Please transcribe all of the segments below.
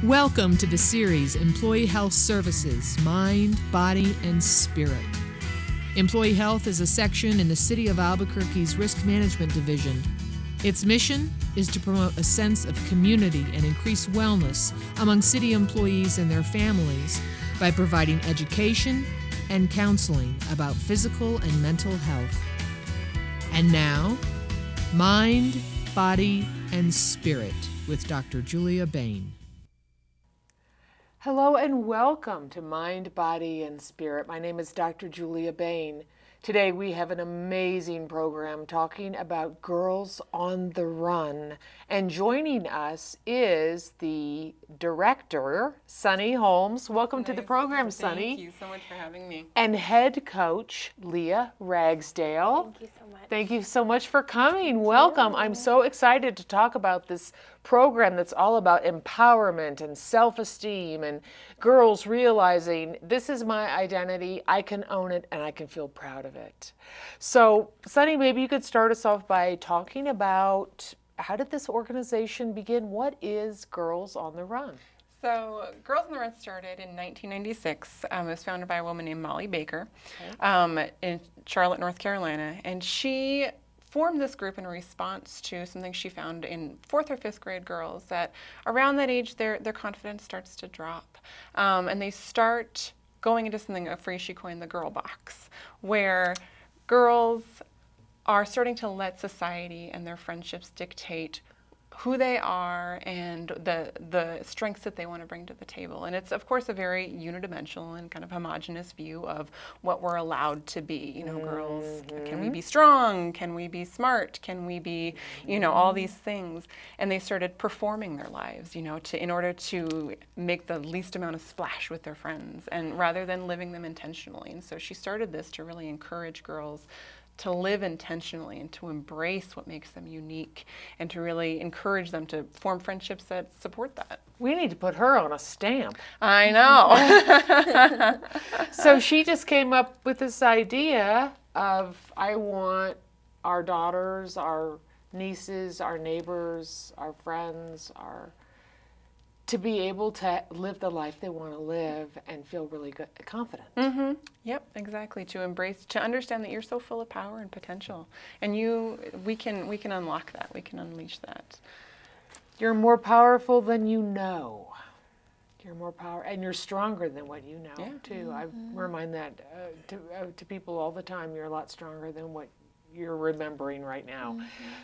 Welcome to the series Employee Health Services, Mind, Body, and Spirit. Employee Health is a section in the City of Albuquerque's Risk Management Division. Its mission is to promote a sense of community and increase wellness among city employees and their families by providing education and counseling about physical and mental health. And now, Mind, Body, and Spirit with Dr. Julia Bain. Hello and welcome to Mind, Body, and Spirit. My name is Dr. Julia Bain. Today we have an amazing program talking about girls on the run. And joining us is the director, Sunny Holmes. Welcome to the program, Sunny. Thank you so much for having me. And head coach, Leah Ragsdale. Thank you so much. Thank you so much for coming. Welcome. I'm so excited to talk about this program that's all about empowerment and self-esteem and girls realizing this is my identity, I can own it, and I can feel proud of it. So, Sunny, maybe you could start us off by talking about how did this organization begin? What is Girls on the Run? So Girls on the Run started in 1996. It was founded by a woman named Molly Baker in Charlotte, North Carolina. And she formed this group in response to something she found in 4th or 5th grade girls, that around that age their confidence starts to drop. And they start going into something, a phrase she coined, the girl box, where girls are starting to let society and their friendships dictate who they are and the strengths that they want to bring to the table. And it's, of course, a very unidimensional and kind of homogenous view of what we're allowed to be. You know, girls, can we be strong? Can we be smart? Can we be, you know, all these things? And they started performing their lives, you know, in order to make the least amount of splash with their friends, and rather than living them intentionally. And so she started this to really encourage girls to live intentionally and to embrace what makes them unique, and to really encourage them to form friendships that support that. We need to put her on a stamp. I know. So she just came up with this idea of, I want our daughters, our nieces, our neighbors, our friends, to be able to live the life they want to live and feel really good, confident. Mm-hmm. Yep, exactly. To embrace, to understand that you're so full of power and potential, and we can unlock that. We can unleash that. You're more powerful than you know. You're more power, and you're stronger than what you know too. I remind that to people all the time. You're a lot stronger than what you're remembering right now.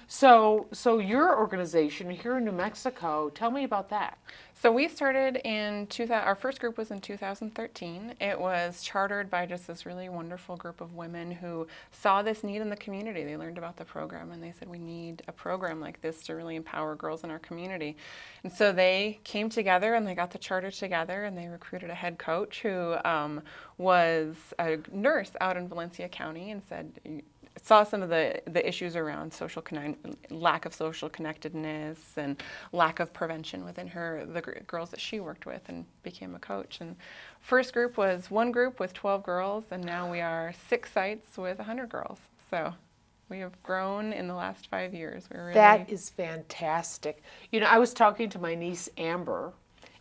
So your organization here in New Mexico, tell me about that. So we started in our first group was in 2013. It was chartered by just this really wonderful group of women who saw this need in the community. They learned about the program and they said, we need a program like this to really empower girls in our community. And so they came together and they got the charter together, and they recruited a head coach who was a nurse out in Valencia County, and saw some of the issues around lack of social connectedness and lack of prevention within the girls that she worked with, and became a coach. And first group was one group with 12 girls, and now we are 6 sites with 100 girls. So we have grown in the last 5 years. That is fantastic. You know, I was talking to my niece Amber,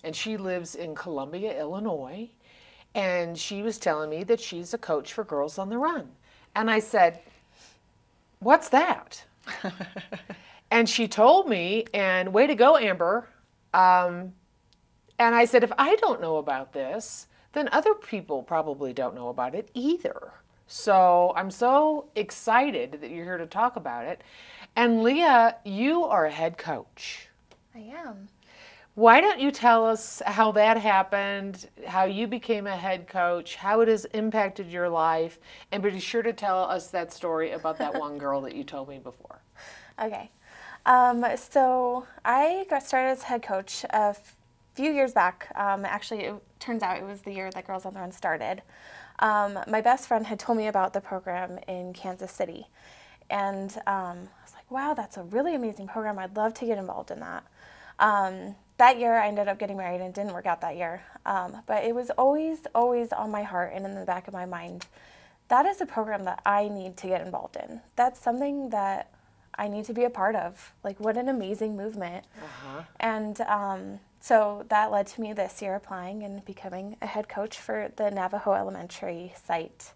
and she lives in Columbia, Illinois, and she was telling me that she's a coach for Girls on the Run. And I said, what's that? And she told me, and way to go, Amber. And I said, if I don't know about this, then other people probably don't know about it either. So I'm so excited that you're here to talk about it. And Leah, you are a head coach. I am. Why don't you tell us how that happened, how you became a head coach, how it has impacted your life, and be sure to tell us that story about that one girl that you told me before. Okay. So I got started as head coach a few years back. Actually, it turns out it was the year that Girls on the Run started. My best friend had told me about the program in Kansas City. And I was like, wow, that's a really amazing program. I'd love to get involved in that. That year, I ended up getting married, and it didn't work out that year. But it was always on my heart and in the back of my mind. That is a program that I need to get involved in. That's something that I need to be a part of. Like, what an amazing movement. And so that led to me this year applying and becoming a head coach for the Navajo Elementary site.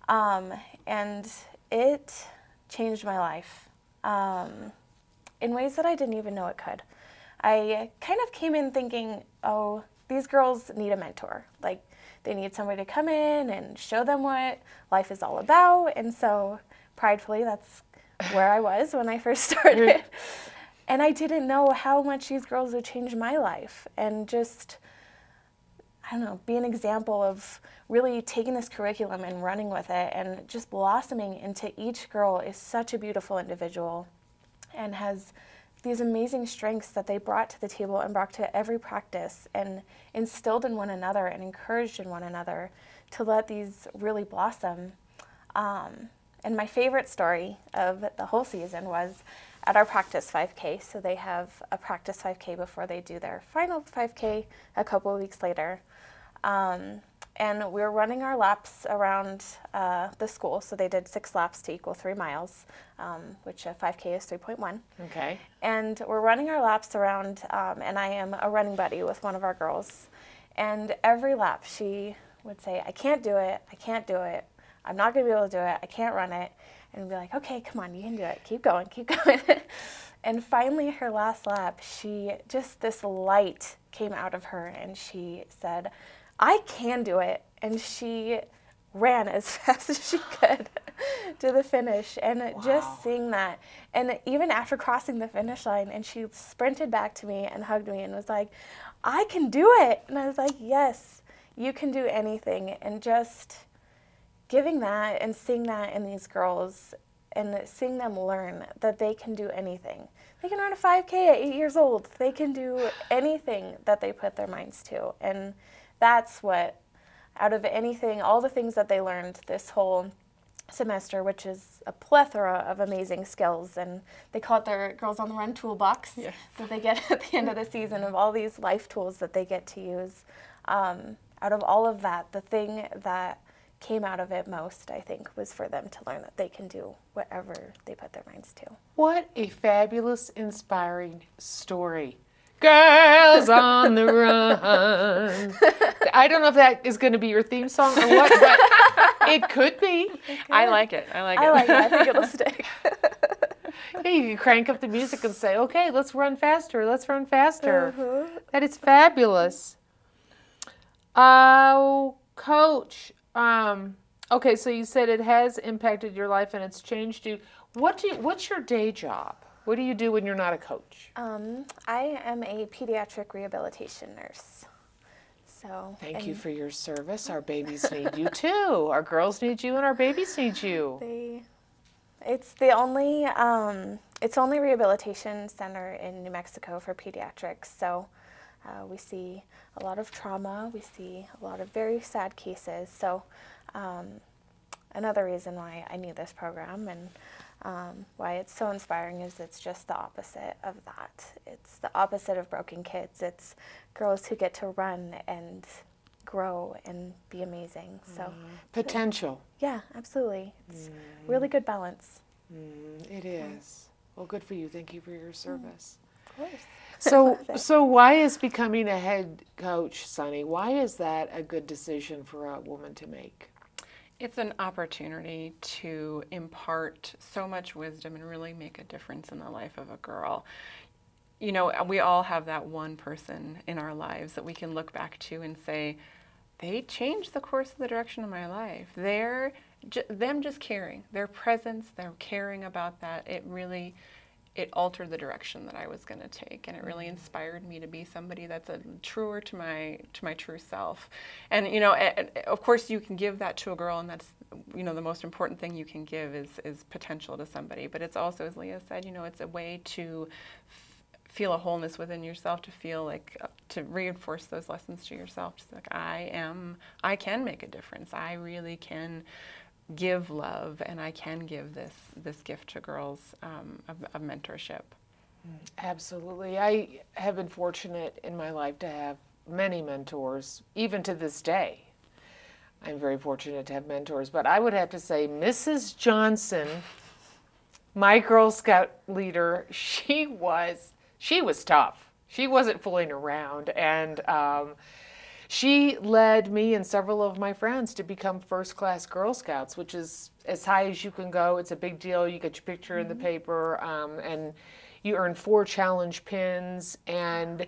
And it changed my life in ways that I didn't even know it could. I kind of came in thinking, oh, these girls need a mentor. Like, they need somebody to come in and show them what life is all about. And so pridefully, that's where I was when I first started. And I didn't know how much these girls would change my life and just, I don't know, be an example of really taking this curriculum and running with it and just blossoming into each girl is such a beautiful individual and has these amazing strengths that they brought to the table and brought to every practice and instilled in one another and encouraged in one another to let these really blossom. And my favorite story of the whole season was at our practice 5K. So they have a practice 5K before they do their final 5K a couple of weeks later. And we were running our laps around the school. So they did 6 laps to equal 3 miles, which a 5K is 3.1. Okay. And we're running our laps around, and I am a running buddy with one of our girls. And every lap she would say, I can't do it, I can't do it, I'm not going to be able to do it, I can't run it. And we'd be like, okay, come on, you can do it, keep going, keep going. And finally, her last lap, this light came out of her, and she said, I can do it. And she ran as fast as she could to the finish. And just seeing that, and even after crossing the finish line, and she sprinted back to me and hugged me and was like, I can do it. And I was like, yes, you can do anything. And just giving that and seeing that in these girls and seeing them learn that they can do anything. They can run a 5K at 8 years old. They can do anything that they put their minds to. And that's what, out of anything, all the things that they learned this whole semester, which is a plethora of amazing skills, and they call it their Girls on the Run toolbox that they get at the end of the season of all these life tools that they get to use. Out of all of that, the thing that came out of it most, I think, was for them to learn that they can do whatever they put their minds to. What a fabulous, inspiring story. Girls on the Run. I don't know if that is going to be your theme song or what, but it could be. I like it. I like it. I think it'll stick. Yeah, you can crank up the music and say, okay, let's run faster. Let's run faster. That is fabulous. Coach, okay, so you said it has impacted your life and it's changed you. What's your day job? What do you do when you're not a coach? I am a pediatric rehabilitation nurse. So Thank you for your service. Our babies need you too. Our girls need you and our babies need you. It's the only rehabilitation center in New Mexico for pediatrics. So we see a lot of trauma. We see a lot of very sad cases. So another reason why I need this program and why it's so inspiring is it's just the opposite of that. It's the opposite of broken kids. It's girls who get to run and grow and be amazing. So potential. Yeah, absolutely. It's really good balance. It is. Well, good for you. Thank you for your service. Of course. So why is becoming a head coach, Sunny, why is that a good decision for a woman to make? It's an opportunity to impart so much wisdom and really make a difference in the life of a girl. You know, we all have that one person in our lives that we can look back to and say, they changed the course of the direction of my life. Them just caring, their presence, their caring about that, it altered the direction that I was going to take, and it really inspired me to be somebody that's truer to my true self. And you know, of course, you can give that to a girl, and that's, you know, the most important thing you can give is potential to somebody. But it's also, as Leah said, you know, it's a way to feel a wholeness within yourself, to feel like to reinforce those lessons to yourself. Just like I can make a difference. I really can give love, and I can give this gift to girls of mentorship. Absolutely. I have been fortunate in my life to have many mentors, even to this day. I'm very fortunate to have mentors, but I would have to say Mrs. Johnson My Girl Scout leader, she was tough. She wasn't fooling around, and she led me and several of my friends to become first-class Girl Scouts, which is as high as you can go. It's a big deal. You get your picture in the paper, and you earn 4 challenge pins, and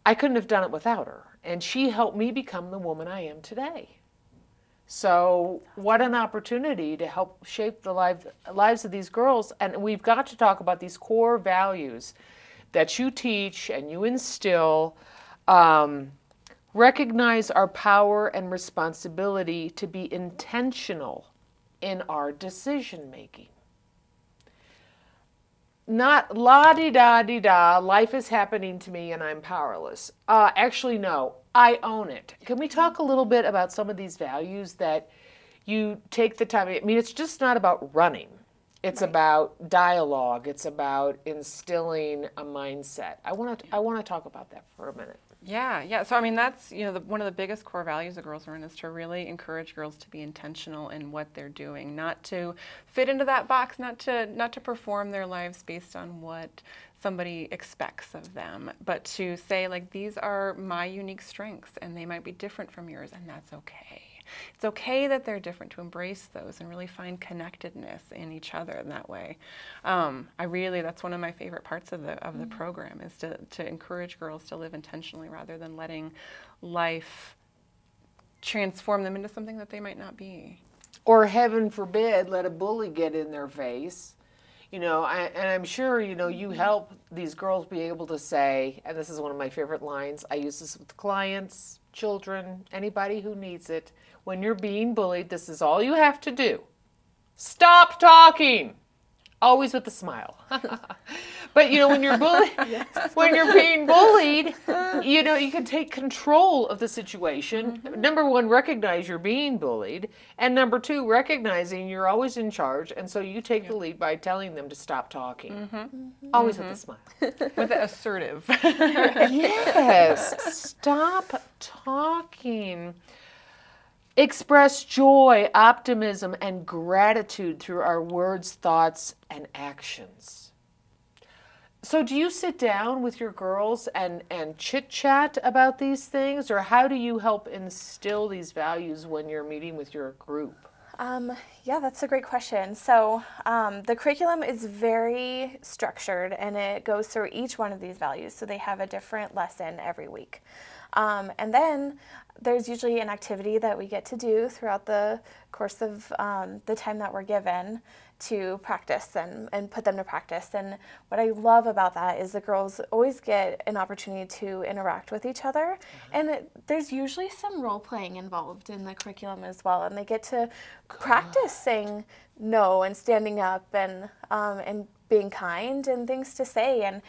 I couldn't have done it without her. And she helped me become the woman I am today. So what an opportunity to help shape the lives of these girls. And we've got to talk about these core values that you teach and you instill. Recognize our power and responsibility to be intentional in our decision making. Not la-di-da-di-da, life is happening to me and I'm powerless. Actually, no, I own it. Can we talk a little bit about some of these values that you take the time? I mean, it's just not about running. It's about dialogue. It's about instilling a mindset. I want to talk about that for a minute. Yeah. So I mean, that's one of the biggest core values of Girls Run is to really encourage girls to be intentional in what they're doing, not to fit into that box, not to perform their lives based on what somebody expects of them, but to say, like, these are my unique strengths and they might be different from yours, and that's okay. It's okay that they're different, to embrace those and really find connectedness in each other in that way. That's one of my favorite parts of the program, is to encourage girls to live intentionally rather than letting life transform them into something that they might not be. Or heaven forbid, let a bully get in their face. And I'm sure, you help these girls be able to say, and this is one of my favorite lines, I use this with clients, children, anybody who needs it. When you're being bullied, this is all you have to do. Stop talking. Always with a smile. But when you're when you're being bullied, you can take control of the situation. Number 1, recognize you're being bullied, and number 2, recognizing you're always in charge, and so you take the lead by telling them to stop talking. Always with a smile. With the assertive. Yes. Stop talking. Express joy, optimism, and gratitude through our words, thoughts, and actions. So do you sit down with your girls and chit-chat about these things, or how do you help instill these values when you're meeting with your group? Yeah, that's a great question. So the curriculum is very structured, and it goes through each one of these values. So they have a different lesson every week. And then there's usually an activity that we get to do throughout the course of the time that we're given to practice and put them to practice. And what I love about that is the girls always get an opportunity to interact with each other. And there's usually some role playing involved in the curriculum as well. And they get to practice saying no and standing up and being kind and things to say. And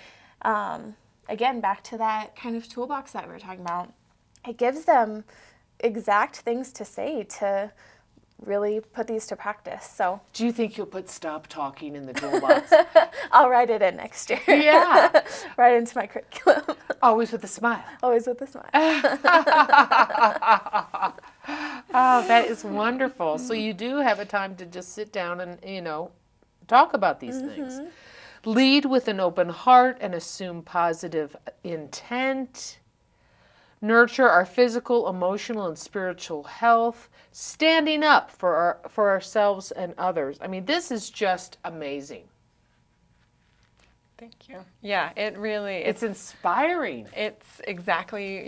again, back to that kind of toolbox that we were talking about, it gives them exact things to say to really put these to practice. So, do you think you'll put stop talking in the toolbox? I'll write it in next year. Yeah. Right into my curriculum. Always with a smile. Always with a smile. Oh, that is wonderful. So you do have a time to just sit down and, talk about these things. Lead with an open heart and assume positive intent. Nurture our physical, emotional, and spiritual health. Standing up for ourselves and others. I mean, this is just amazing. Thank you. Yeah, it's inspiring. It's exactly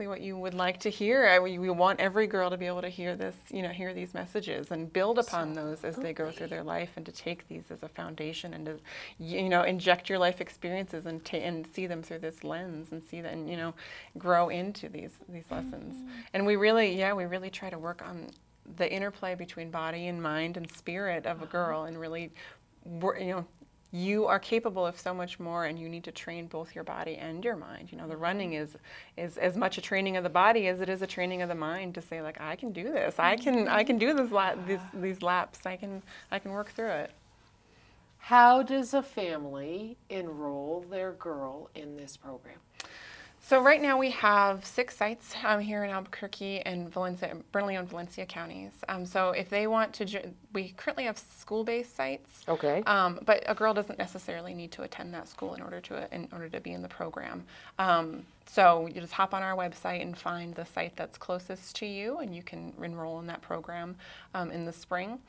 what you would like to hear. We want every girl to be able to hear this, hear these messages and build upon those as they go through their life, and to take these as a foundation and to, inject your life experiences and see them through this lens and see them, grow into these lessons. And we really try to work on the interplay between body and mind and spirit of a girl, and really, you are capable of so much more, and you need to train both your body and your mind. The running is as much a training of the body as it is a training of the mind, to say, like, I can do this. I can do these laps. I can work through it. How does a family enroll their girl in this program? So right now we have 6 sites here in Albuquerque and Bernalillo and Valencia counties. So if they want to, we currently have school-based sites. Okay. But a girl doesn't necessarily need to attend that school in order to be in the program. So you just hop on our website and find the site that's closest to you, and you can enroll in that program in the spring.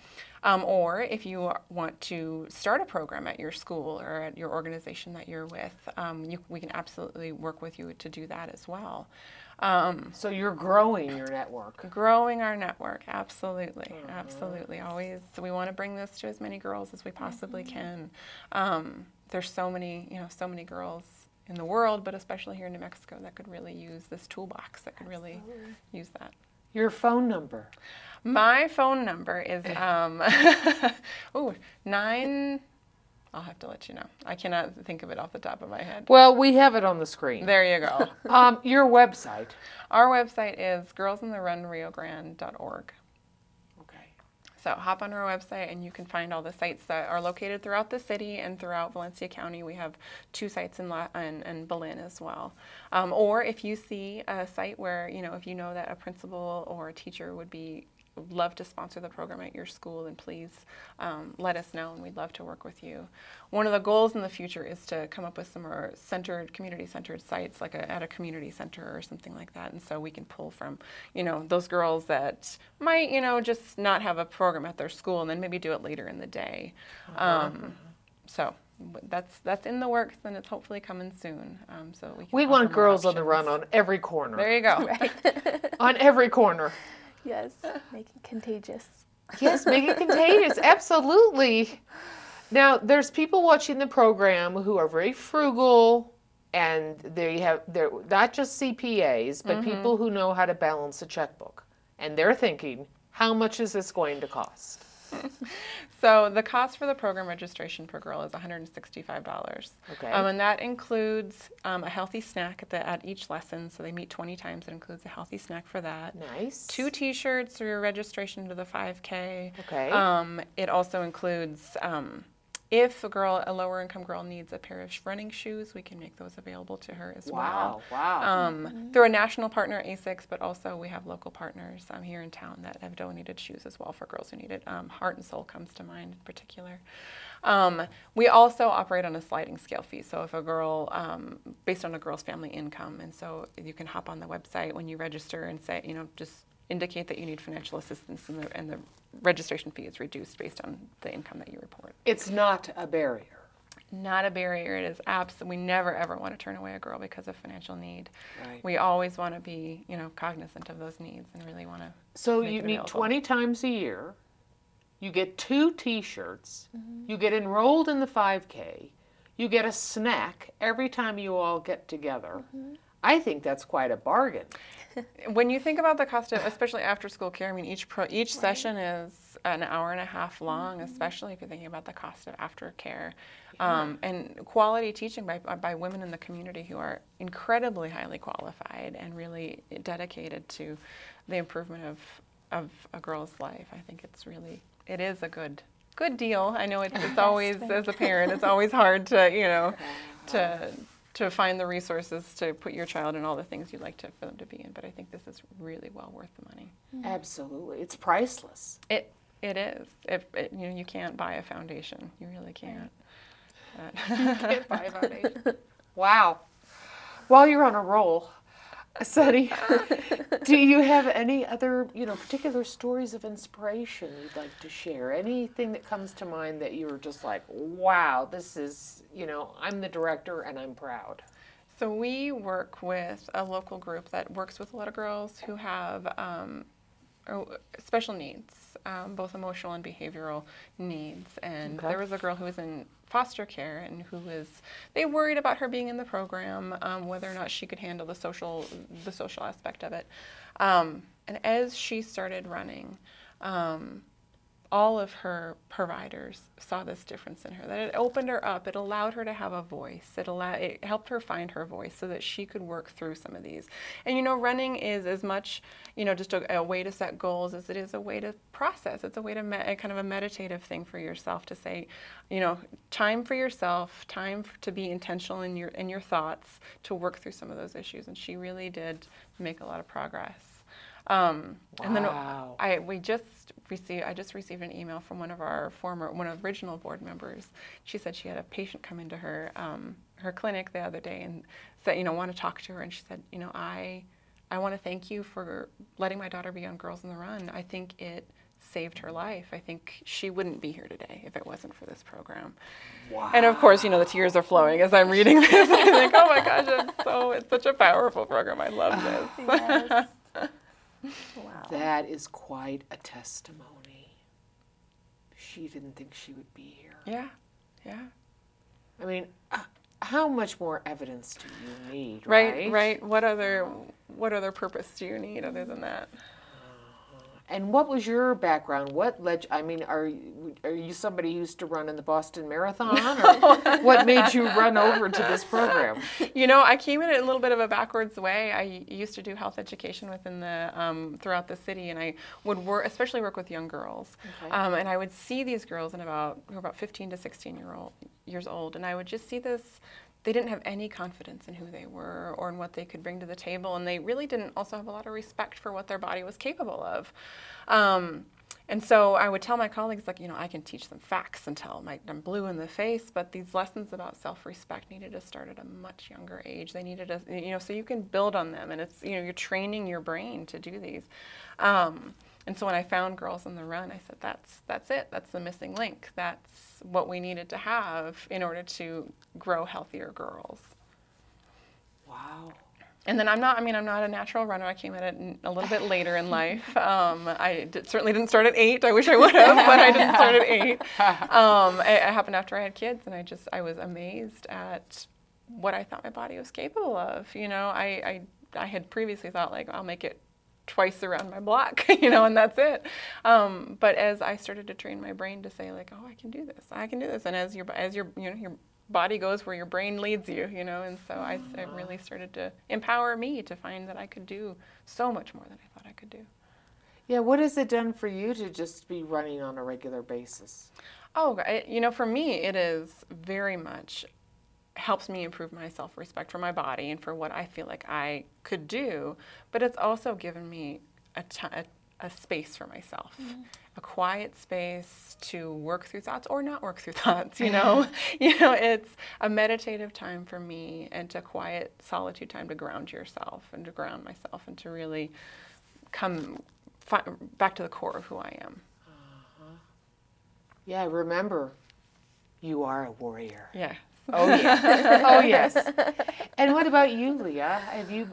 Or if you want to start a program at your school or at your organization that you're with, we can absolutely work with you to do that as well. So you're growing your network. Growing our network, absolutely, absolutely. Always, we want to bring this to as many girls as we possibly can. There's so many girls in the world, but especially here in New Mexico, that could really use this toolbox, that could really use that. Your phone number. My phone number is, I'll have to let you know. I cannot think of it off the top of my head. Well, we have it on the screen. There you go. Your website. Our website is girlsintherioriogrande.org. Okay. So hop on our website and you can find all the sites that are located throughout the city and throughout Valencia County. We have 2 sites in Belen as well. Or if you see a site where, if you know that a principal or a teacher would love to sponsor the program at your school, then please let us know, and we'd love to work with you. One of the goals in the future is to come up with some more community-centered sites, like at a community center or something like that, and so we can pull from, those girls that might, just not have a program at their school and then maybe do it later in the day. So that's in the works, and it's hopefully coming soon. So we want girls on the run on every corner. There you go. Right. On every corner. Yes, make it contagious. Yes, make it contagious. Absolutely. Now, there's people watching the program who are very frugal, and they're not just CPAs, but people who know how to balance a checkbook. And they're thinking, how much is this going to cost? So the cost for the program registration per girl is $165. Okay. And that includes a healthy snack at each lesson. So they meet 20 times. It includes a healthy snack for that. Nice. 2 T-shirts for your registration to the 5K. Okay. It also includes, if a lower income girl needs a pair of running shoes, we can make those available to her as well. Wow. Through a national partner, ASICS, but also we have local partners here in town that have donated shoes as well for girls who need it. Heart and Soul comes to mind in particular. We also operate on a sliding scale fee. So if a girl, based on a girl's family income, and so you can hop on the website when you register and say, just indicate that you need financial assistance, and the registration fee is reduced based on the income that you report. It's not a barrier. Not a barrier. It is absolutely. We never ever want to turn away a girl because of financial need. Right. We always want to be, cognizant of those needs and really want to. So you meet 20 times a year. You get 2 T-shirts. You get enrolled in the 5K. You get a snack every time you all get together. I think that's quite a bargain. When you think about the cost of, especially after school care, I mean, each session is an hour and a half long, especially if you're thinking about the cost of aftercare. And quality teaching by women in the community who are incredibly highly qualified and really dedicated to the improvement of a girl's life. I think it is a good deal. I know it's always, as a parent, it's always hard to, to find the resources to put your child in all the things you'd like for them to be in. But I think this is really well worth the money. Absolutely. It's priceless. It is. You can't buy a foundation. You really can't. You can't buy a foundation. Wow. While you're on a roll, Sunny, do you have any other, particular stories of inspiration you'd like to share? Anything that comes to mind that you're just like, wow, this is, I'm the director and I'm proud? So we work with a local group that works with a lot of girls who have special needs, both emotional and behavioral needs. And there was a girl who was in foster care and they worried about her being in the program, whether or not she could handle the social aspect of it. And as she started running, all of her providers saw this difference in her, that it opened her up, it allowed her to have a voice, it helped her find her voice so that she could work through some of these. And you know, running is as much, you know, just a way to set goals as it is a way to process. It's a way to, kind of a meditative thing for yourself to say, you know, time for yourself, time to be intentional in your thoughts, to work through some of those issues. And she really did make a lot of progress. And then I just received an email from one of the original board members. She said she had a patient come into her clinic the other day and said, you know, want to talk to her. And she said, you know, I want to thank you for letting my daughter be on Girls on the Run. I think it saved her life. I think she wouldn't be here today if it wasn't for this program. Wow. And of course, you know, the tears are flowing as I'm reading this. I think, oh my gosh, it's such a powerful program. I love this. Yes. Wow. That is quite a testimony. She didn't think she would be here. Yeah, yeah. I mean, how much more evidence do you need, right? Right. What other purpose do you need other than that? And what was your background? What led? I mean, are you somebody who used to run in the Boston Marathon, or what made you run over to this program? You know, I came in it a little bit of a backwards way. I used to do health education within the throughout the city, and I would especially work with young girls. Okay. And I would see these girls who were about 15 to 16 years old, and I would just see this. They didn't have any confidence in who they were or in what they could bring to the table, and they really didn't also have a lot of respect for what their body was capable of. And so I would tell my colleagues, like, you know, I can teach them facts until I'm blue in the face, but these lessons about self-respect needed to start at a much younger age. They needed to, you know, so you can build on them, and it's, you know, you're training your brain to do these. And so when I found Girls on the Run, I said, that's it. That's the missing link. That's what we needed to have in order to grow healthier girls. Wow. And then I'm not a natural runner. I came at it a little bit later in life. Certainly didn't start at 8. I wish I would have, but I didn't start at 8. It happened after I had kids, and I was amazed at what I thought my body was capable of. You know, I had previously thought, like, I'll make it twice around my block, you know, and that's it. But as I started to train my brain to say, like, oh, I can do this, and as your you know, your body goes where your brain leads you, you know, and so it really started to empower me to find that I could do so much more than I thought I could do. Yeah, what has it done for you to just be running on a regular basis? Oh, you know, for me, it is very much helps me improve my self-respect for my body and for what I feel like I could do, but it's also given me a space for myself, a quiet space to work through thoughts or not work through thoughts, you know. You know, it's a meditative time for me, and a quiet solitude time to ground yourself and to ground myself and to really come back to the core of who I am. Yeah, remember, you are a warrior. Yeah. Oh yeah. Oh yes. And what about you, Leah?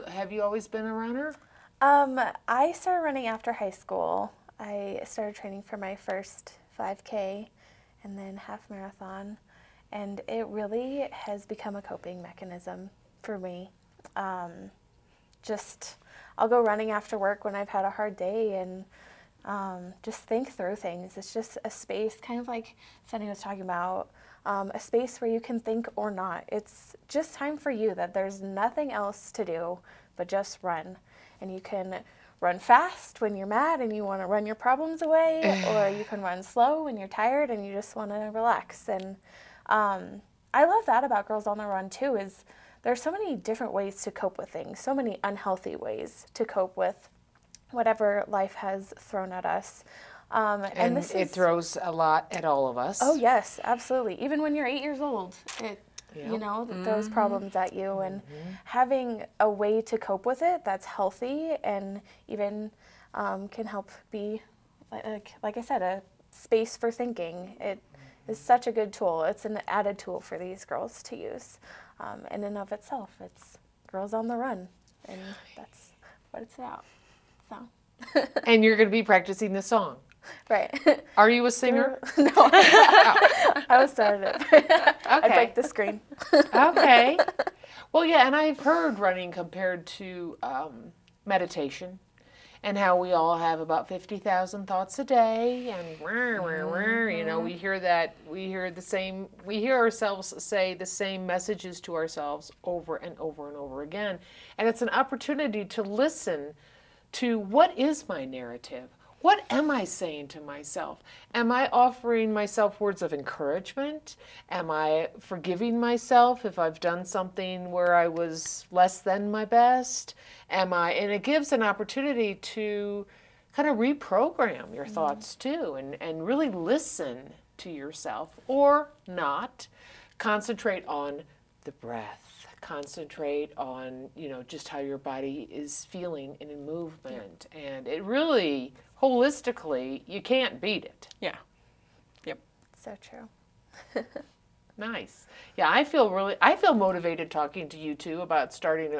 Have you always been a runner? I started running after high school. I started training for my first 5K and then half marathon, and it really has become a coping mechanism for me. I'll go running after work when I've had a hard day and just think through things. It's just a space, kind of like Sunny was talking about, a space where you can think or not. It's just time for you, that there's nothing else to do but just run. And you can run fast when you're mad and you want to run your problems away, or you can run slow when you're tired and you just want to relax. And I love that about Girls on the Run too, is there's so many different ways to cope with things, so many unhealthy ways to cope with whatever life has thrown at us. And it throws a lot at all of us. Oh yes, absolutely. Even when you're 8 years old, you know, those problems at you, and having a way to cope with it that's healthy and even can help be, like I said, a space for thinking. It is such a good tool. It's an added tool for these girls to use. In and of itself, it's Girls on the Run, and that's what it's about. So. And you're going to be practicing the song. Right. Are you a singer? No. I was started it. Okay. I break the screen. Okay. Well, yeah, and I've heard running compared to meditation. and how we all have about 50,000 thoughts a day, and you know, we hear ourselves say the same messages to ourselves over and over and over again. And it's an opportunity to listen to, what is my narrative? What am I saying to myself? Am I offering myself words of encouragement? Am I forgiving myself if I've done something where I was less than my best? And it gives an opportunity to kind of reprogram your thoughts too, and really listen to yourself, or not. Concentrate on the breath. Concentrate on, you know, just how your body is feeling and in movement. And it really, holistically, you can't beat it. Yeah. Yep. So true. Nice. Yeah, I feel motivated talking to you two about starting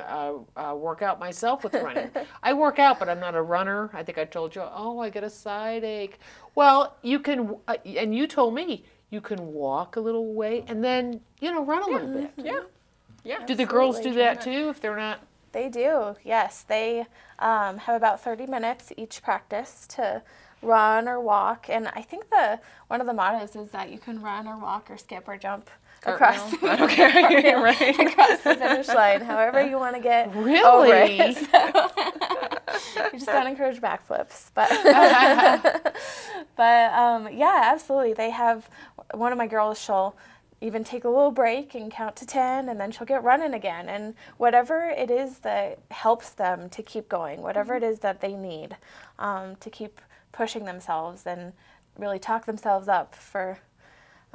a workout myself with running. I work out, but I'm not a runner. I think I told you, oh, I get a side ache. Well, you can, and you told me, you can walk a little way and then, you know, run a little bit. Yeah. Yeah. Do the girls do that too if they're not? They do, yes. They have about 30 minutes each practice to run or walk. And I think one of the mottos is that you can run or walk or skip or jump across, Okay. Right. across the finish line, however you want to get Really? over it. So, you just don't encourage backflips. But, yeah, absolutely. They have, one of my girls, she'll even take a little break and count to 10, and then she'll get running again. And whatever it is that helps them to keep going, whatever it is that they need to keep pushing themselves and really talk themselves up for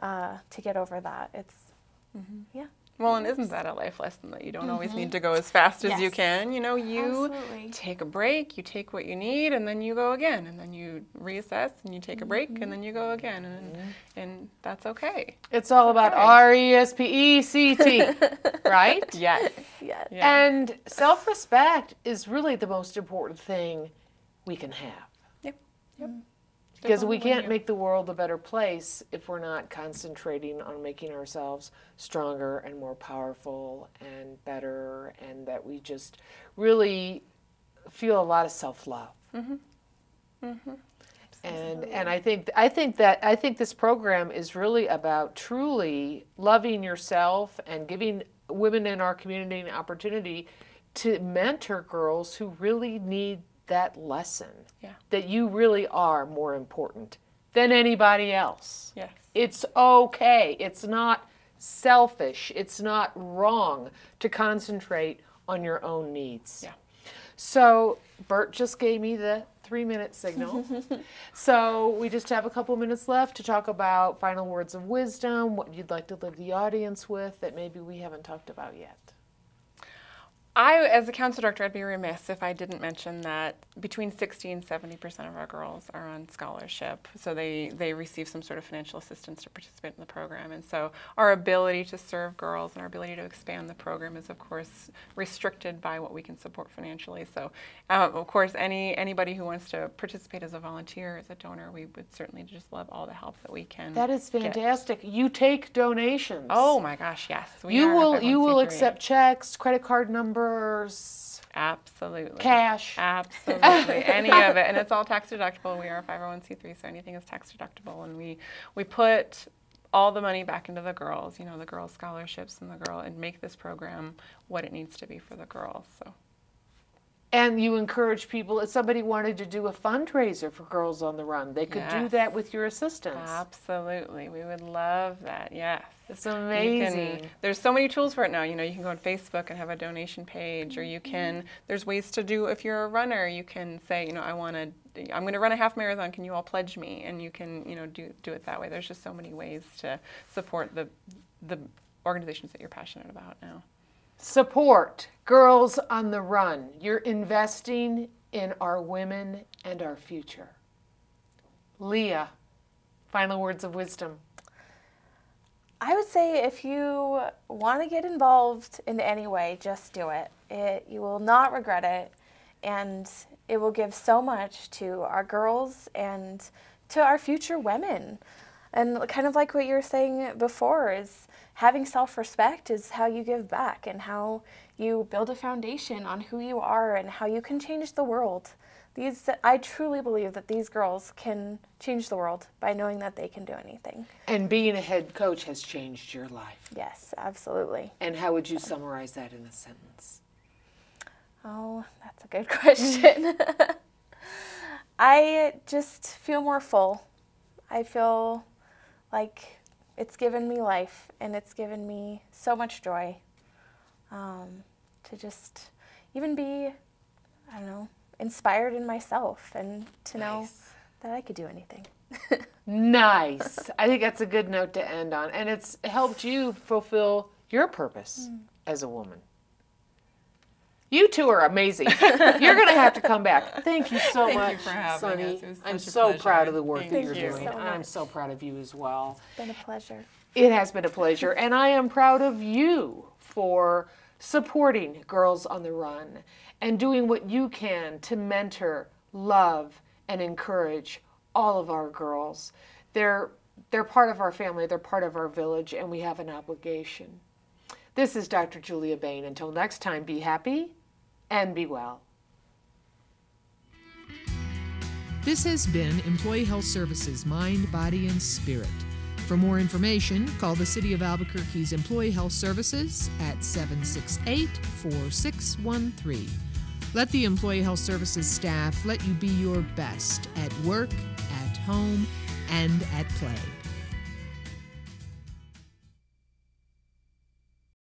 to get over that. It's yeah. Well, and isn't that a life lesson that you don't always need to go as fast as you Yes. can? You know, you Absolutely. take a break, you take what you need, and then you go again, and then you reassess, and you take a break, and then you go again, and that's okay. It's all about R-E-S-P-E-C-T, right? Yes. Yeah. Yeah. And self-respect is really the most important thing we can have. Yep. Yep. Because we Definitely can't you. make the world a better place if we're not concentrating on making ourselves stronger and more powerful and better, and that we just really feel a lot of self-love. And I think this program is really about truly loving yourself and giving women in our community an opportunity to mentor girls who really need that lesson. Yeah. That you really are more important than anybody else. Yes. It's okay. It's not selfish. It's not wrong to concentrate on your own needs. Yeah. So Bert just gave me the 3-minute signal. So we just have a couple minutes left to talk about final words of wisdom, what you'd like to leave the audience with that maybe we haven't talked about yet. As a council director, I'd be remiss if I didn't mention that between 60 and 70% of our girls are on scholarship. So they receive some sort of financial assistance to participate in the program. And so our ability to serve girls and our ability to expand the program is, of course, restricted by what we can support financially. So, of course, anybody who wants to participate as a volunteer, as a donor, we would certainly just love all the help that we can That is get. fantastic. You take donations. Oh my gosh, yes. We You are a will 501c3. accept checks, credit card numbers, Absolutely. cash. Absolutely. Any of it. And it's all tax deductible. We are a 501c3, so anything is tax deductible. And we put all the money back into the girls, you know, the girls' scholarships and make this program what it needs to be for the girls. So. And you encourage people, if somebody wanted to do a fundraiser for Girls on the Run, they could do Yes. that with your assistance. Absolutely. We would love that. Yes. It's amazing. There's so many tools for it now. You know, you can go on Facebook and have a donation page, or you can, there's ways to do, if you're a runner, you can say, you know, I'm going to run a half marathon. Can you all pledge me? And you can, you know, do it that way. There's just so many ways to support the organizations that you're passionate about now. Support Girls on the Run. You're investing in our women and our future. Leah, final words of wisdom. I would say if you want to get involved in any way, just do it. You will not regret it, and it will give so much to our girls and to our future women. And kind of like what you were saying before is, having self-respect is how you give back and how you build a foundation on who you are and how you can change the world. I truly believe that these girls can change the world by knowing that they can do anything. And being a head coach has changed your life. Yes, absolutely. And how would you summarize that in a sentence? Oh, that's a good question. I just feel more full. I feel like it's given me life, and it's given me so much joy to just even be, I don't know, inspired in myself and to know that I could do anything. Nice. I think that's a good note to end on. And it's helped you fulfill your purpose as a woman. You two are amazing. You're going to have to come back. Thank you so much, Thank you for having Sonny. us. It was I'm such a so pleasure. proud of the work Thank that you're you doing. so I'm much. so proud of you as well. It's been a pleasure. It has been a pleasure, and I am proud of you for supporting Girls on the Run and doing what you can to mentor, love, and encourage all of our girls. They're part of our family, they're part of our village, and we have an obligation. This is Dr. Julia Bain. Until next time, be happy and be well. This has been Employee Health Services Mind, Body, and Spirit. For more information, call the City of Albuquerque's Employee Health Services at 768-4613. Let the Employee Health Services staff let you be your best at work, at home, and at play.